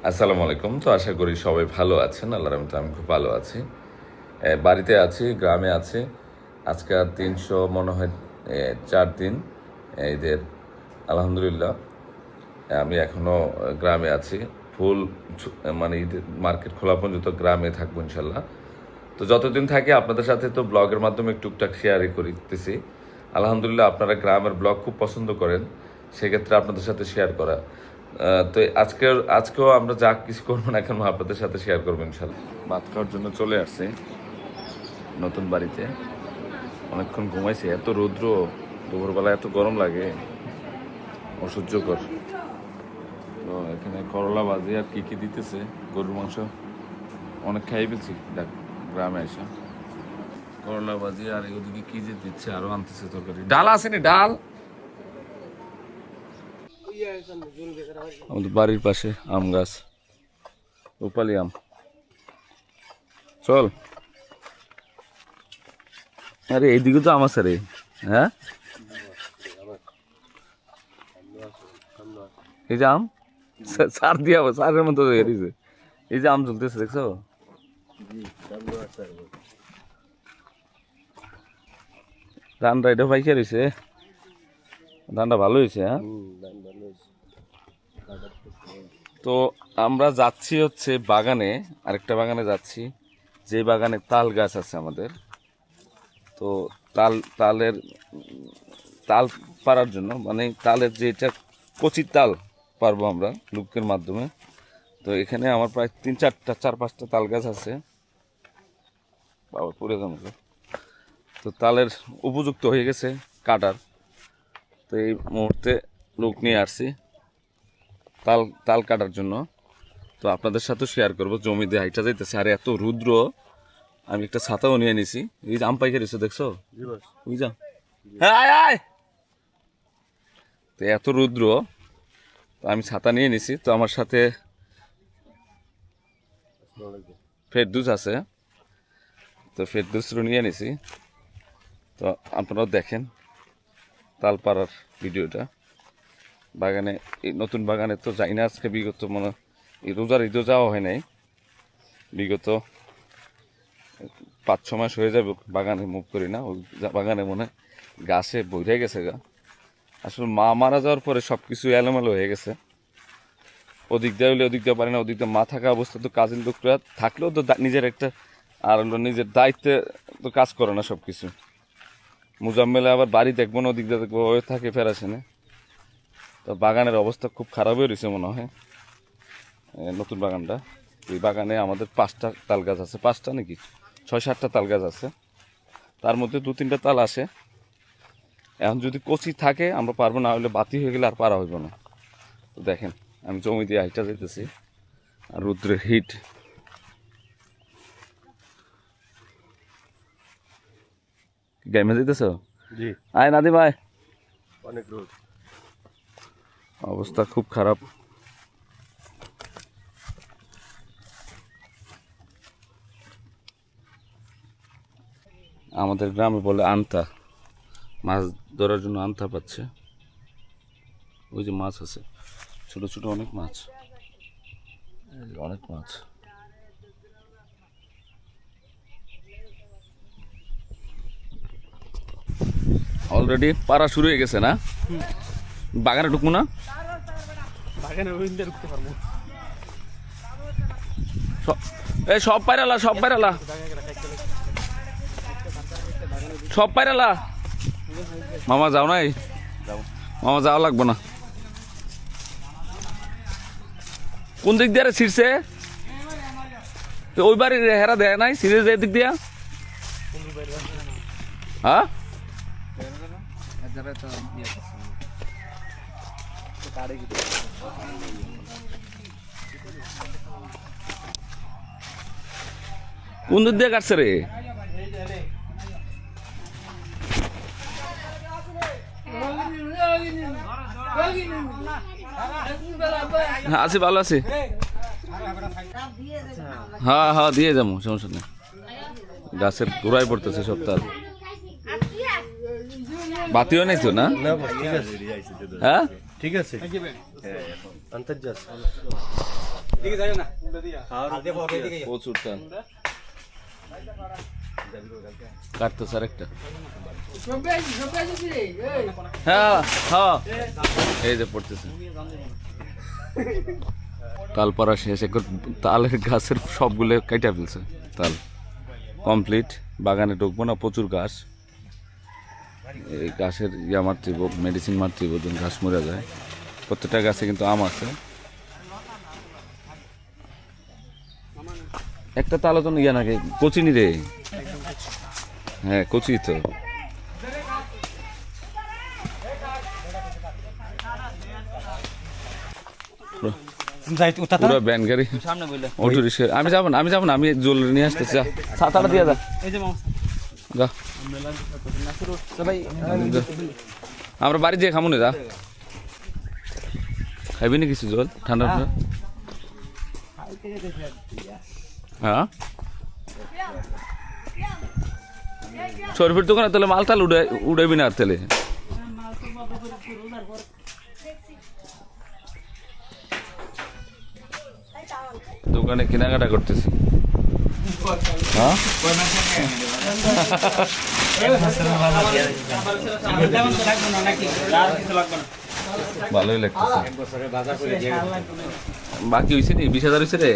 আসসালামু আলাইকুম। তো আশা করি সবাই ভালো আছেন। আল্লাহর রহমতে আমি খুব ভালো আছি। বাড়িতে আছি, গ্রামে আছি। আজকে আর ৩০০ মনে হয় ৪ দিন ঈদের। আলহামদুলিল্লাহ আমি এখনও গ্রামে আছি। ফুল মানে ঈদের মার্কেট খোলা পর্যন্ত গ্রামে থাকবো ইনশাল্লাহ। তো যতদিন থাকি আপনাদের সাথে তো ব্লগের মাধ্যমে টুকটাক শেয়ারই করতেছি। আলহামদুলিল্লাহ আপনারা গ্রামের ব্লগ খুব পছন্দ করেন, সেক্ষেত্রে আপনাদের সাথে শেয়ার করা। তো আজকেও আমরা যা কিছু করবো না কেন আপনাদের সাথে শেয়ার করবো ইনশাল্লাহ। ভাত খাওয়ার জন্য চলে আসছে নতুন বাড়িতে। অনেকক্ষণ ঘুমাইছে, এত রৌদ্র, দুপুরবেলা এত গরম লাগে, অসহ্যকর। তো এখানে করলা ভাজি আর কি কি দিতেছে, গরুর মাংস অনেক খাই ফেলছি গ্রামে এসে। করলা ভাজি আর ওদিকে কি যে দিচ্ছে, আরো আনতেছে তরকারি। ডাল আসেনি, ডাল আমাদের বাড়ির পাশে আম গাছ, রূপালি আম। চল, আরে এইদিকে তো আম আছে রে। হ্যাঁ, এই যে আম সার দিয়া, সারের মতো হয়ে গেছে। এই যে আম চলতেছে, দেখছো? ধানটা এটা পাইকার হয়েছে, ধানটা ভালো হয়েছে। হ্যাঁ, তো আমরা যাচ্ছি হচ্ছে বাগানে, আরেকটা বাগানে যাচ্ছি, যে বাগানে তাল গাছ আছে আমাদের। তো তালের তাল পাড়ার জন্য, মানে তালের যেটা কচি তাল পারবো আমরা লুকের মাধ্যমে। তো এখানে আমার প্রায় 4-5টা তাল গাছ আছে। বাবা পুরে যাবো। তো তালের উপযুক্ত হয়ে গেছে কাটার। তো এই মুহূর্তে লোক নিয়ে আসছি তাল তাল কাটার জন্য। তো আপনাদের সাথে শেয়ার করবো। জমি দিয়ে হাইটা যাইতেছে, আর এত রুদ্র, আমি একটা ছাতাও নিয়ে নিছি। এই যে আম পাইকারি দেখছো, বুঝলাম। হ্যাঁ, আয় আয়। তো এত রুদ্র, তো আমি ছাতা নিয়ে নিছি। তো আমার সাথে ফেরদুস আছে, তো ফেরদুসরও নিয়ে নিছি। তো আপনারাও দেখেন তালপাড়ার ভিডিওটা। বাগানে, এই নতুন বাগানে তো যাই না আজকে, বিগত মনে এই রোজার ঈদও যাওয়া হয় নাই। বিগত 5-6 মাস হয়ে যাবে বাগানে মুভ করি না। ওই বাগানে মনে হয় গাছে বইরে গেছে গা। আসলে মা মারা যাওয়ার পরে সব কিছু এলোমেলো হয়ে গেছে। ওদিক দিয়ে হইলে ওদিক দিয়ে পারি না, ওদিক দিয়ে মা থাকা অবস্থা তো কাজের লোকরা থাকলেও তো নিজের একটা, আর হলো নিজের দায়িত্বে তো কাজ করে না সব কিছু। মুজাম্মেলে আবার বাড়ি দেখবো না, ওদিক দিয়ে দেখবো, ওই থাকে ফেরাসেনে। তো বাগানের অবস্থা খুব খারাপ হয়ে রয়েছে মনে হয়, নতুন বাগানটা। এই বাগানে আমাদের 5টা তাল গাছ আছে, 5টা নাকি 6-7টা তাল গাছ আছে। তার মধ্যে 2-3টা তাল আসে। এখন যদি কচি থাকে আমরা পারবো, না হলে বাতি হয়ে গেলে আর পারা হইব না। তো দেখেন আমি জমি দিয়ে হাইটা যেতেছি, আর রুদ্রের হিট। গাইমে যেতেছ? জি। আয় নাদি ভাই, অনেক রোদ, অবস্থা খুব খারাপ। আমাদের গ্রামে বলে আন্তা, মাছ ধরার জন্য আন্তা পাচ্ছে। ওই যে মাছ আছে, ছোট ছোট অনেক মাছ, অনেক মাছ। অলরেডি পাড়া শুরু হয়ে গেছে না? বাগানে ঢুকবো না, বাগানে ঢুকতে পারবো। এই সব পাইরালা, সব পাইরালা, সব পাইরালা। মামা যাও নাই? মামা যাওয়া লাগবো না। কোন দিক দিয়ে ছিড়ছে? ওই বাড়ির হেরা দেয় নাই, সিরিজ দিক দিয়া। হ্যাঁ, কোন দিক দিয়ে কাটছে রে? আছি, ভালো আছি। হ্যাঁ হ্যাঁ, দিয়ে যাবো, সমস্যা নেই। গাছের গোড়ায় পড়তেছে সব তাল। বাতিও নাই তো না? হ্যাঁ ঠিক আছে। প্রচুর টান কাটতো স্যার একটা হ্যাঁ হ্যাঁ এই যে পড়তেছে তাল পাড়া শেষ এখন তালের গাছের সবগুলো কেটে ফেলছে তাল কমপ্লিট বাগানে ঢুকবো না প্রচুর ঘাস এই গাছের ইয়া মারতে মেডিসিন মারতে ঘাস মরে যায় প্রত্যেকটা গাছে কিন্তু আম আছে একটা তালও তো ইয়া নাকি কচিনি রে হ্যাঁ কচি তো পুরো ব্যান গাড়ি অটো রিক্সা আমি যাবো না আমি জল নিয়ে আসতেছি ছাতাটা দিয়ে যা যা আমরা বাড়ি যেয়ে খামো না যা খাইবি না কিছু জল ঠান্ডা হ্যাঁ শরীফের দোকানে তাহলে মাল টাল উড়াইবি না আর তাহলে দোকানে কেনাকাটা করতেছি হ্যাঁ ভালোই লাগতেছে বাকি হয়েছে নি 20,000 হয়েছে রে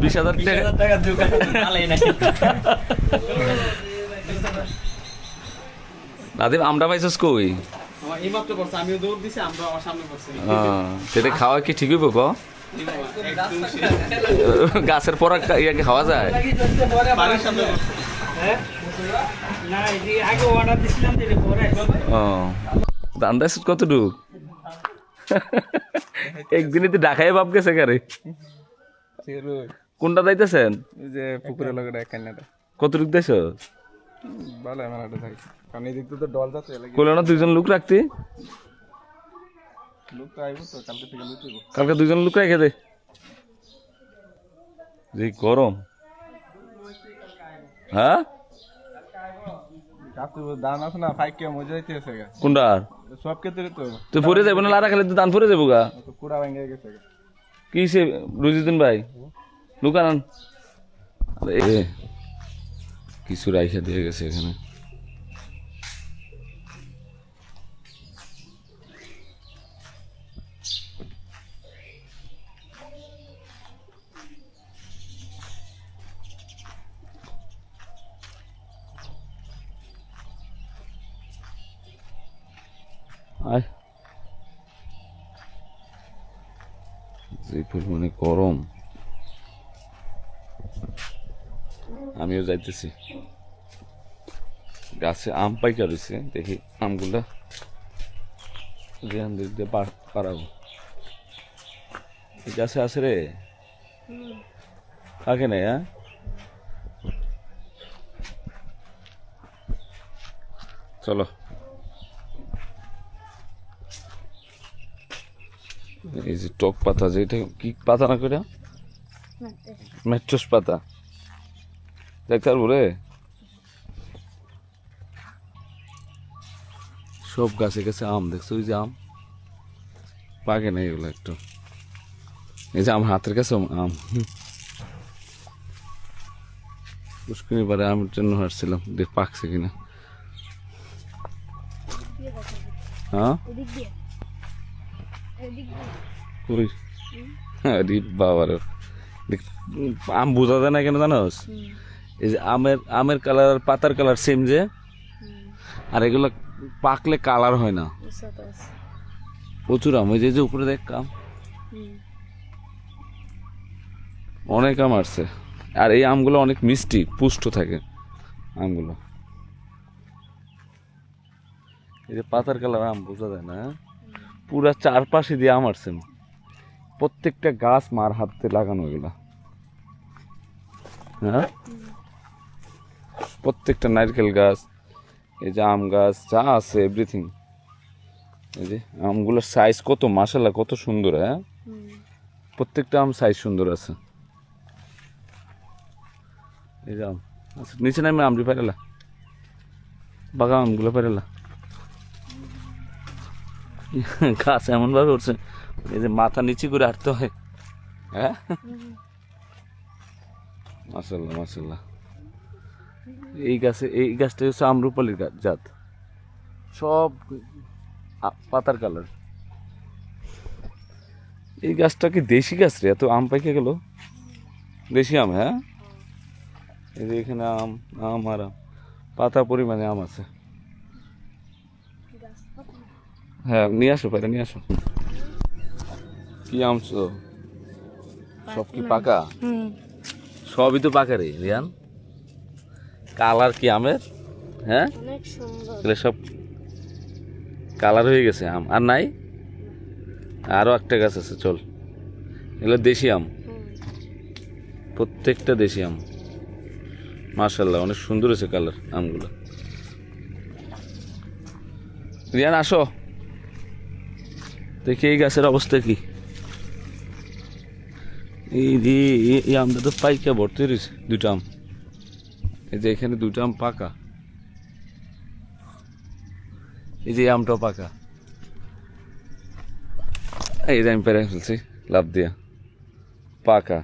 20,000 টাকা নাদিম আমরা পাইছিস কই সেটা খাওয়া কি ঠিক হইব ক গাছের পর ইয়াকে খাওয়া যায় দান দাস কতটুক একদিনই তো ঢাকায় বাপ গেছে কারে কোনটা যাইতেছেন যে পুকুরের লগে কতটুক দেশ ভালো এমন একটা থাকে কারণ এই দিক তো ডল যাচ্ছে কোলে না দুইজন লোক রাখতে লোক তো আইব তো কালকে থেকে লোক আইব কালকে দুইজন লোক রেখে দে যে গরম হ্যাঁ কাকু দান আছে না 5 কে মজা যাইতেছে গা কোনটা সব কে তো তুই পরে যাবো না লারা খেলে তো দান পরে যাবো গা তো পুরা ভেঙে গেছে কি সে রুজিদিন ভাই লুকান আরে কিছু রাইখা দিয়ে গেছে এখানে আয় যে পরিমাণে গরম আমিও যাইতেছি গাছে আম পাইকা রয়েছে দেখি আমগুলা ধ্যান দিয়ে পারাবো গাছে আছে রে থাকে নাই হ্যাঁ চলো এই যে টক পাতা যেটা কি পাতা না করে মেট্রোস পাতা দেখতে পারবো রে সব গাছে গাছে আম দেখছো ওই যে আম পাকে না এগুলো একটু এই যে আমার হাতের কাছে আম পুষ্করি বারে আমের জন্য হাঁটছিলাম দেখ পাকছে কিনা হ্যাঁ কই হ্যাঁ বাবার আম বোঝা যায় না কেন জানোস এই যে আমের কালার আর পাতার কালার সেম যে আর এগুলো পাকলে কালার হয় না প্রচুর আম ওই যে উপরে দেখ আম অনেক আম আসছে আর এই আমগুলো অনেক মিষ্টি পুষ্ট থাকে আমগুলো এই যে পাতার কালার আম বোঝা যায় না পুরা চারপাশে দিয়ে আম আসছে প্রত্যেকটা গাছ মার হাতে লাগানো এগুলা হ্যাঁ প্রত্যেকটা নারকেল গাছ এই যে আম গাছ যা আছে এভরিথিং এই যে আমগুলোর সাইজ কত মাশাআল্লাহ কত সুন্দর হ্যাঁ প্রত্যেকটা আম সাইজ সুন্দর আছে এই যে আম আচ্ছা নিচে নামে আমরি পাইলা বাগা আমগুলো পাইলা গাছ এমনভাবে উঠছে, এই যে মাথা নিচু করে হাঁটতে হয়। হ্যাঁ, মাশাল্লাহ মাশাল্লাহ। এই গাছটা হচ্ছে আম্রপালির গাছ জাত, সব পাতার কালার। এই গাছটা কি দেশি গাছ রে? এত আম পাইকে গেল, দেশি আম। হ্যাঁ, এই যে এখানে আম আম আর আম, পাতা পরিমাণে আম আছে। হ্যাঁ, নিয়ে আসো পাতা, নিয়ে আসো। কি আম সব কি পাকা? সবই তো পাকা রে রিয়ান। কালার কি আমের? হ্যাঁ, এগুলো সব কালার হয়ে গেছে আম। আর নাই, আরো একটা গাছ আছে, চল। এগুলো দেশি আম, প্রত্যেকটা দেশি আম। মাশাল্লাহ, অনেক সুন্দর হয়েছে কালার আমগুলো। রিয়ান আসো দেখি এই গাছের অবস্থা কি। এই আমটা তো পাইকা ভর্তি রয়েছে, দুটো আম। এই যে এখানে দুটো আম পাকা, এই যে আমটাও পাকা। এই যে আমি পেরে ফেলছি লাভ দিয়া, পাকা।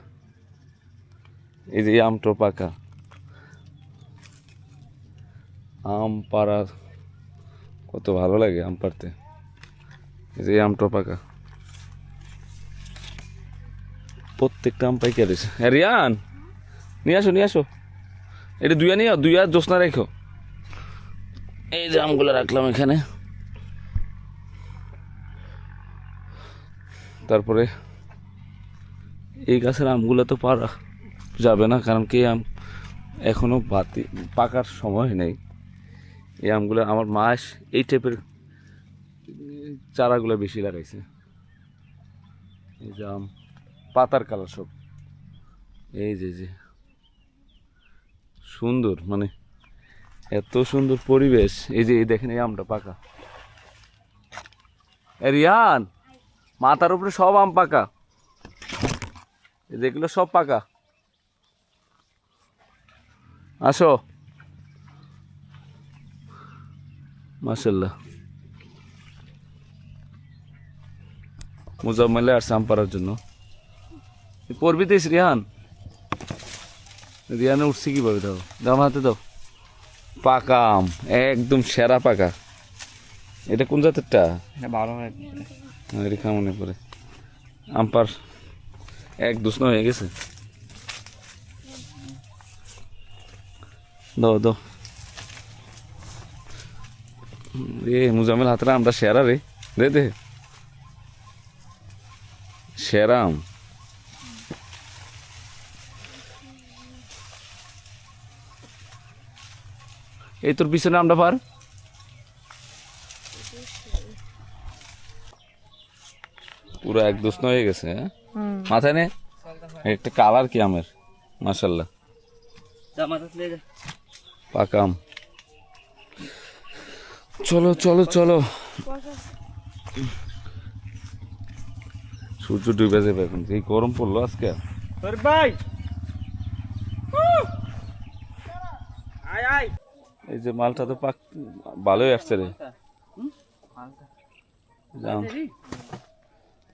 এই যে আমটাও পাকা। আম পাড়া কত ভালো লাগে, আম পাড়তে। এই যে আমটাও পাকা, প্রত্যেকটা আম পাইকা রয়েছে। হ্যাঁ রিয়ান, নিয়ে আসো নিয়ে আসো, এটা দুইয়া নিয়ে দুইয়া জোসনা রেখো। এই যে আমগুলো রাখলাম এখানে। তারপরে এই গাছের আমগুলো তো পারা যাবে না, কারণ কি আম এখনো পাকার সময় নেই। এই আমগুলো আমার মা এই টাইপের চারাগুলো বেশি লাগাইছে। এই যে আম পাতার কালার সব, এই যে সুন্দর, মানে এত সুন্দর পরিবেশ। এই যে দেখেন এই আমটা পাকা। রিয়ান, মাথার উপরে সব আম পাকা, যেগুলো সব পাকা। আসো, মাশাল্লাহ। মুজাম্মেলে আসছে আম পাড়ার জন্য। পড়বি দিস রিয়ান? রিয়ানে উঠছে কিভাবে? দাও দাও, হাতে দাও। পাকা আম, একদম সেরা পাকা। এটা কোন জাতেরটা? এটা মনে পড়ে, আমপার এক দুষ্ণ হয়ে গেছে। দাও দাও রে মুজামিল, হাতরা আমরা সেরা রে, দে দে, সেরা আম। এই তোর পিছনে আমরা পার। পুরো এক দুষ্ণ হয়ে গেছে। হ্যাঁ, মাথায় নে। একটা কালার কি আমের, মাশাল্লাহ। পাকা আম। চলো চলো চলো, সূর্য ডুবে যাবে এখন, এই গরম পড়লো আজকে। এই যে মালটা তো ভালোই আসছে রে।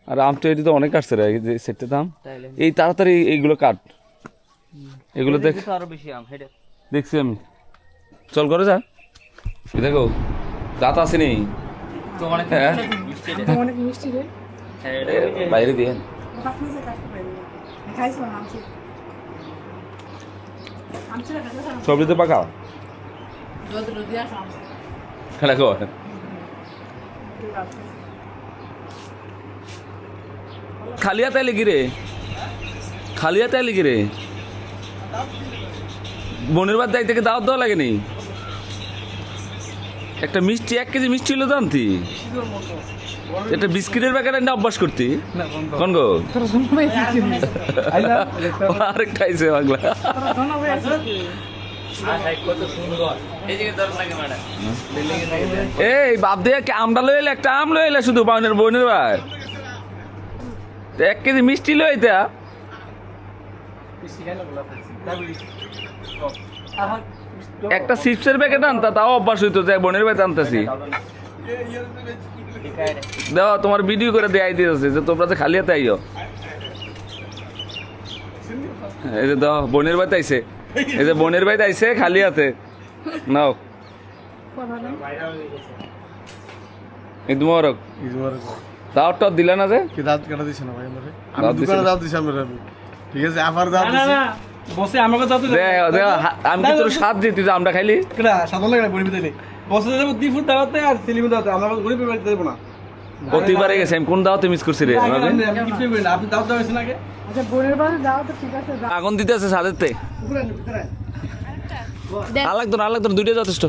আর আমটা এটি তো অনেক আসছে রে, এই যে সেটটা দাম। এই তাড়াতাড়ি এইগুলো কাট, এগুলো দেখ, দেখছি আমি। চল করে যা, দেখো দাঁত আসেনি বাইরে দিয়ে। সবজি তো পাকা খেলা কর। খালিয়া তাই লিখি রে, খালিয়া তাই লিখি রে। বোনের বাদ থেকে দাওয়াত দেওয়া লাগেনি? একটা মিষ্টি, 1 কেজি মিষ্টি হলো জানতি, একটা বিস্কিটের প্যাকেট এনে অভ্যাস করতি। কোন গো আরেকটা আইছে বাংলা। এই বাপ দিয়ে আমটা লই এলে, একটা আম লই এলে শুধু বোনের ভাই, 1 কেজি মিষ্টি লই তা। একটা চিপসের প্যাকেট আনতা, তাও অভ্যাস হইতো যে বোনের বাড়িতে আনতেছি। দাও তোমার ভিডিও করে দেয়াই দিয়েছে যে তোমরা তো খালি হাতে আইও। এই যে দাও বোনের বাড়িতে আইছে, এই যে বোনের বাড়িতে আইছে খালি হাতে নাও। ঈদ মোবারক। দাও টপ দিলা না যে কি দাঁত কাটা দিছ না ভাই আমারে? দাঁত আমি দিছে দোকানে না। দাঁত দিছি আমরা। ঠিক আছে আবার দাঁত দিছি। বসে আমাকে যাতে আমি কি তোর সাথ দিই তুই যে আমরা খাইলি? কেডা সাধারণ লাগে না গরিব দিলে বসে যাবো 2 ফুট দাওয়াতে আর সিলিম দাওয়াতে আমরা গরিব বাড়িতে দেব না। প্রতিবারে গেছে আমি কোন দাওয়াতে মিস করছি রে? আমি কিছু করি না, আপনি দাওয়াত দেবেন নাকি? আচ্ছা বোনের বাড়ি যাও তো ঠিক আছে যাও। আগুন দিতে আছে সাদেরতে। আর লাগতো না দুইটা যথেষ্ট।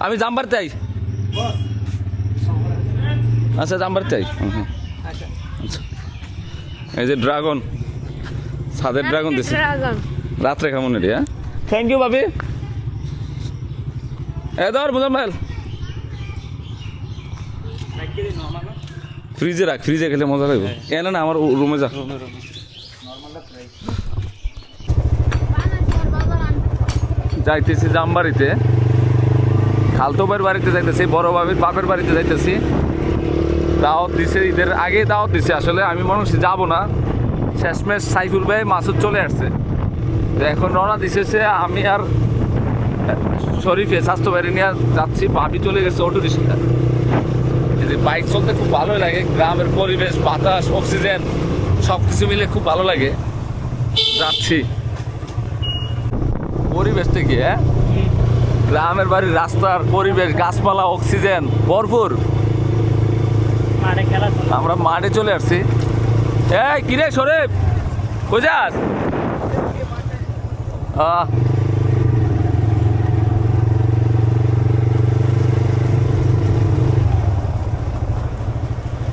আমি জাম্বার চাই। আচ্ছা জাম্বার চাই। আচ্ছা। এই যে ড্রাগন, ছাদের ড্রাগন দিছে। রাত্রে কেমন রে? হ্যাঁ থ্যাংক ইউ ভাবি। এ ধর মুজাম্মেল, ফ্রিজে রাখ, ফ্রিজে খেলে মজা লাগবে। এনে না আমার রুমে যা। যাইতেছি জামবাড়িতে, খালতো ভাইয়ের বাড়িতে যাইতেছি, বড় ভাবির বাপের বাড়িতে যাইতেছি। দাওয়াত দিছে, ঈদের আগে দাওয়াত দিছে। আসলে আমি মনে করছি যাবো না, শেষমেশ সাইফুল ভাই মাসুদ চলে আসছে। তো এখন রওনা দিছে সে, আমি আর শরীফে স্বাস্থ্য বাইরে নিয়ে যাচ্ছি। ভাবি চলে গেছে অটো রিক্সা। এই যে বাইক চলতে খুব ভালোই লাগে, গ্রামের পরিবেশ, বাতাস, অক্সিজেন সব কিছু মিলে খুব ভালো লাগে। যাচ্ছি পরিবেশটা কি, হ্যাঁ গ্রামের বাড়ির রাস্তার পরিবেশ, গাছপালা, অক্সিজেন ভরপুর। আমরা মাঠে চলে আসছি। এই কিরে শরীফ কই যাস?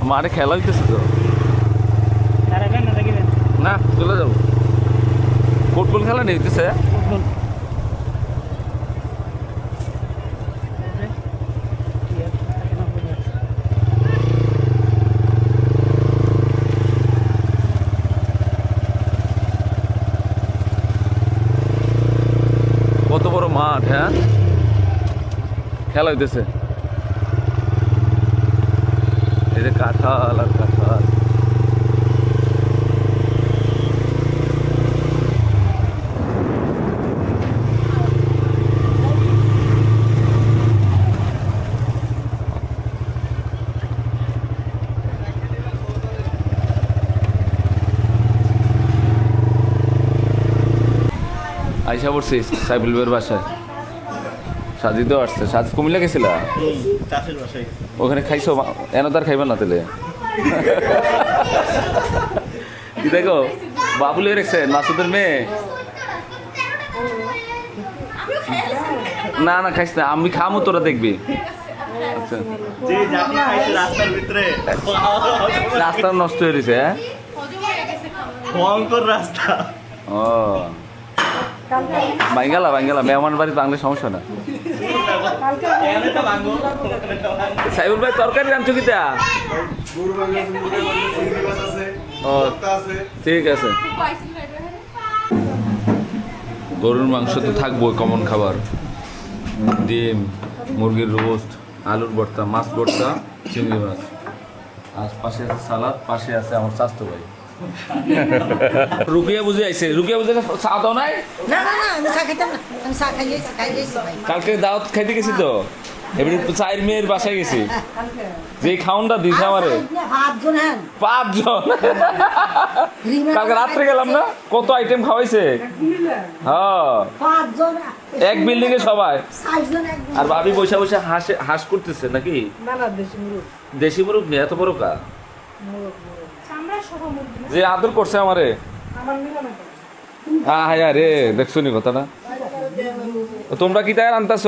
মাঠে খেলা হইতেছে তো না, চলে যাবো। ফুটবল খেলা নেই হইতেছে। কত বড় মাঠ, হ্যাঁ খেলা হইতেছে। এই যে কাঁঠাল আর কাঁঠাল। আইসা পড়ছি সাইফুল ভাইয়ের বাসায়। সাজিদও আসছে। সাজ কুমিল্লা গেছিল, ওখানে খাইছো? এনে তার খাইবেন না তেলে। কি দেখো বাবুলে রেখেছেন মাসুদের মেয়ে। না না খাইস না, আমি খামো, তোরা দেখবি। আচ্ছা রাস্তা নষ্ট হয়ে গেছে, হ্যাঁ ভয়ঙ্কর রাস্তা। ও বাঙ্গালা মেহমান বাড়ি বাংলা সমস্যা না। সাইবুল ভাই তরকারি রাঁধছো কিতা? ও ঠিক আছে। গরুর মাংস তো থাকবো, কমন খাবার। ডিম, মুরগির রোস্ট, আলুর ভর্তা, মাছ ভর্তা, চিংড়ি মাছ। আর পাশে আছে সালাদ, পাশে আছে আমার স্বাস্থ্য ভাই। রুকিয়া বুঝে আইছে। রুকিয়া বুঝে চা দাও নাই? না না না আমি চা খাইতাম না, আমি চা খাইয়েছি ভাই। কালকে দাওয়াত খাইতে গেছি তো, এমনি চায়ের মেয়ের বাসায় গেছি। যে খাউনটা দিছে আমারে 5 জন। হ্যাঁ 5 জন। কালকে রাত্রে গেলাম না, কত আইটেম খাওয়াইছে। হ্যাঁ 5 জন এক বিল্ডিং এ সবাই। 6 জন এক। আর ভাবি বসে বসে হাঁস করতেছে নাকি? না না দেশি মুরগ। দেশি মুরগ নিয়ে এত বড় কা চামড়া সহ মুরগ না, যে আদর করছে আমারে। আমার মিলা না। হ্যাঁ রে দেখছো নি কথাটা? তোমরা কি তাই আনতাছ?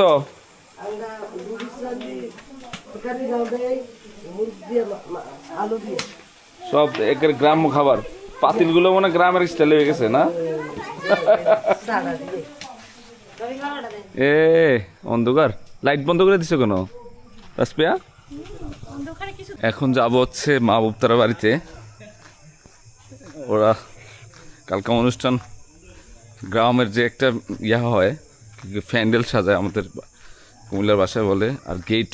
আমরা গুরুসাদি তরকারি দাও দেই, মুরগ দিয়ে আলু দিয়ে। সব একের গ্রাম্য খাবার। পাতিলগুলো মনে গ্রামের স্টাইলে হয়ে গেছে না? সাদা দিয়ে। এ অন্ধকার, লাইট বন্ধ করে দিছো কেন রাসপিয়া? এখন যাব হচ্ছে মা বুপ্তারা বাড়িতে। ওরা কালকে অনুষ্ঠান, গ্রামের যে একটা ইয়া হয়, প্যান্ডেল সাজায় আমাদের কুমিল্লার বাসায় বলে, আর গেট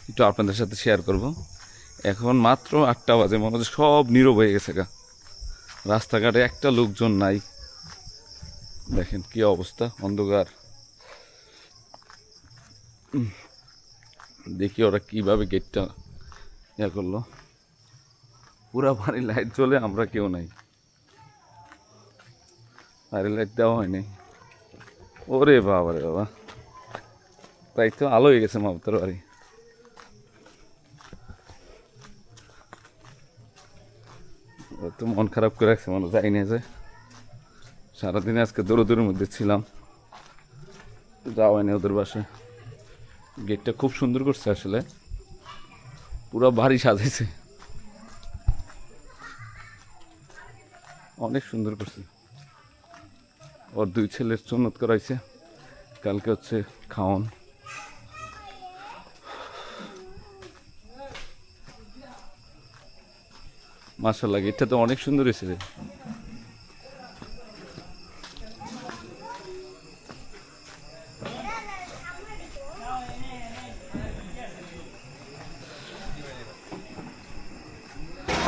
একটু আপনাদের সাথে শেয়ার করব। এখন মাত্র 8টা বাজে, মনে হচ্ছে সব নীরব হয়ে গেছে গা, রাস্তাঘাটে একটা লোকজন নাই। দেখেন কি অবস্থা, অন্ধকার। দেখি ওরা কিভাবে গেটটা ইয়া করলো। পুরা বাড়ি লাইট জ্বলে, আমরা কেউ নাই, বাড়ি লাইট দেওয়া হয়নি। ওরে বাবা রে বাবা, তাই তো আলো হয়ে গেছে মামতার বাড়ি। ও তো মন খারাপ করে রাখছে, মনে যাই না যে সারাদিনে আজকে দৌড়ের মধ্যে ছিলাম, যাওয়া হয়নি ওদের বাসায়। গেটটা খুব সুন্দর করছে আসলে, পুরো বাড়ি সাজাইছে, অনেক সুন্দর করছে। ওর 2 ছেলের সুন্নত করাইছে, কালকে হচ্ছে খাওন। মাশাআল্লাহ, গেটটা তো অনেক সুন্দর হয়েছে রে।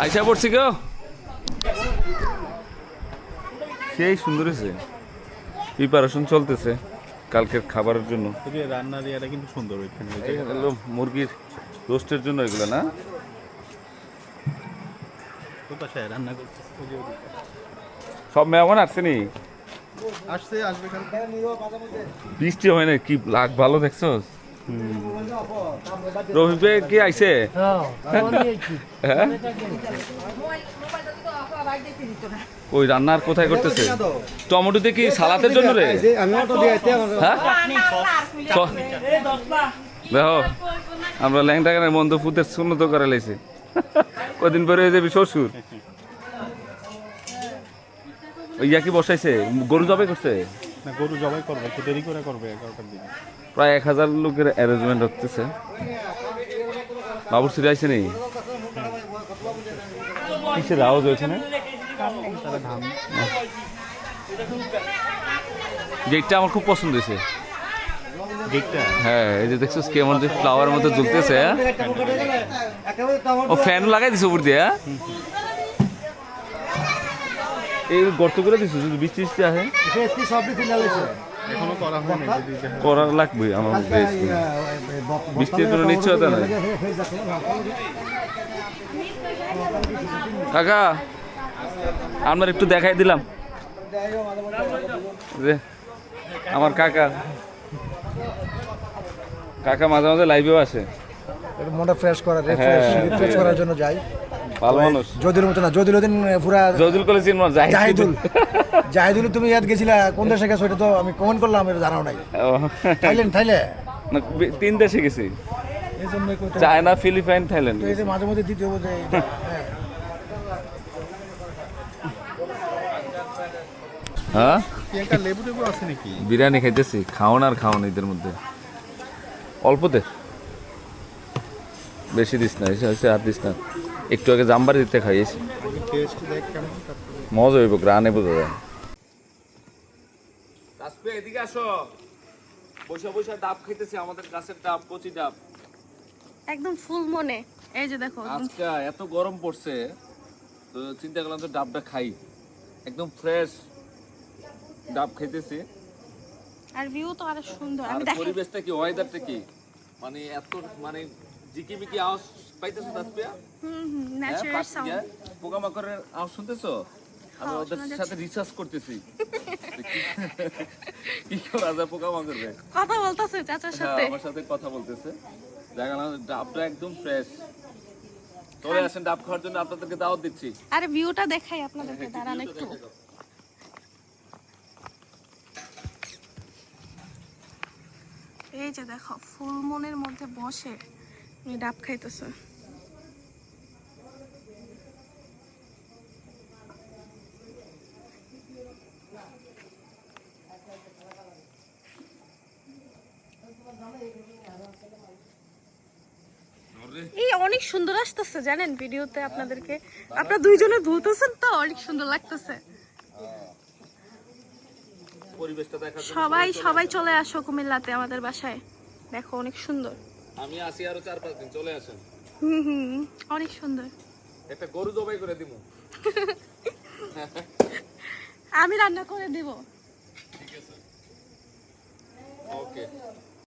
আইসা পড়ছি গো, সেই সুন্দর হয়েছে। প্রিপারেশন চলতেছে কালকের খাবারের জন্য। রান্নার ইয়েটা কিন্তু সুন্দর ওইখানে। এখানে হলো মুরগির রোস্টের জন্য এগুলো না, রান্না করতেছে সব মেহমান আসছে নি, আসবে বৃষ্টি হয় না, কি লাগ ভালো দেখছো। রফিক ভাই কি আইছে? হ্যাঁ, ওই রান্নার কোথায় করতেছে? টমেটো দিয়ে কি সালাতের জন্য রে? হ্যাঁ, দেখো আমরা ল্যাংটা গানের মন্দ ফুতের সুন্নত করে লাইছি, কদিন পরে হয়ে যাবি শ্বশুর। ইয়া কি বসাইছে, গরু জবাই করছে? না, গরু জবাই করবে, একটু দেরি করে করবে 11টার দিকে। প্রায় 1000 লোকের অ্যারেঞ্জমেন্ট হচ্ছে। বাবুর সিরি আইছে নি? কিসের আওয়াজ হয়েছে না? গেটটা আমার খুব পছন্দ হয়েছে। গেটটা, হ্যাঁ, এই যে দেখছো কেমন যে ফ্লাওয়ার মতো ঝুলতেছে। ও ফ্যান লাগাই দিছে উপর দিয়ে। এই গর্ত করে দিছো, যদি বৃষ্টি বৃষ্টি আসে এখনো করা হয়নি, করা লাগবে আমার মধ্যে। বৃষ্টির কোনো নিশ্চয়তা নাই। কাকা আপনার একটু দেখাই দিলাম যে আমার কাকা মাঝে মাঝে লাইভেও আসে, মনটা ফ্রেশ করা, রিফ্রেশ করার জন্য যাই। ভালো মানুষ। যদির মতো না, যদির দিন পুরা জয়দুল কলেজ জাহিদুল তুমি ইয়াদ গেছিলা, কোন দেশে গেছো এটা তো আমি কমেন্ট করলাম, এটা জানাও নাই। থাইল্যান্ড 3 দেশে গেছি, এই জন্য চায়না, ফিলিপাইন, থাইল্যান্ড। এই যে মাঝে মধ্যে দ্বিতীয় বোধ হ্যাঁ, একটা লেবু টেবু আছে নাকি? বিরিয়ানি খাইতেছি, খাওন আর খাওন, এদের মধ্যে অল্পতে বেশি দিস না, এসে আর দিস না। একটু আগে জাম্বারি দিতে খাইয়েছি, টেস্ট দেখ কেমন, তারপরে মজা হইব, গ্রানে বোঝা যায়। এদিকে আসো, বসে বসে ডাব খাইতেছি, আমাদের গাছের ডাব, কচি ডাব একদম ফুল মনে। এই যে দেখো, আজকে এত গরম পড়ছে তো চিন্তা করলাম তো ডাবটা খাই, একদম ফ্রেশ ডাব খাইতেছি। আর ভিউ তো আরো সুন্দর। আর আমি দেখি পরিবেশটা কি, ওয়েদারটা কি, মানে এত মানে জিকিমিকি আওয়াজ পাইতেছো তাসপিয়া? Natural sound. পোকামাকড়ের আওয়াজ শুনতেছো? আমি ওদের সাথে রিসার্চ করতেছি কি করা যায় পোকামাকড় রে। কথা বলতাছে চাচার সাথে। আমার সাথে কথা বলতেছে। দেখা গেল ডাবটা একদম ফ্রেশ। চলে আসেন ডাব খাওয়ার জন্য, আপনাদেরকে দাওয়াত দিচ্ছি। আরে ভিউটা দেখাই আপনাদেরকে, দাঁড়ান একটু। এই যে দেখো, ফুল মনের মধ্যে বসে ডাব খাইতেছে। এই অনেক সুন্দর আসতেছে জানেন ভিডিওতে, আপনাদেরকে আপনারা দুইজনে ধুতেছেন তো অনেক সুন্দর লাগতেছে। পরিবেশটা দেখার জন্য সবাই সবাই চলে আসো কুমিল্লাতে আমাদের বাসায়, দেখো অনেক সুন্দর। আমি আসি আরো 4-5 দিন, চলে আসেন। হুম, অনেক সুন্দর। একটা গরু জবাই করে দিমু। আমি রান্না করে দেবো।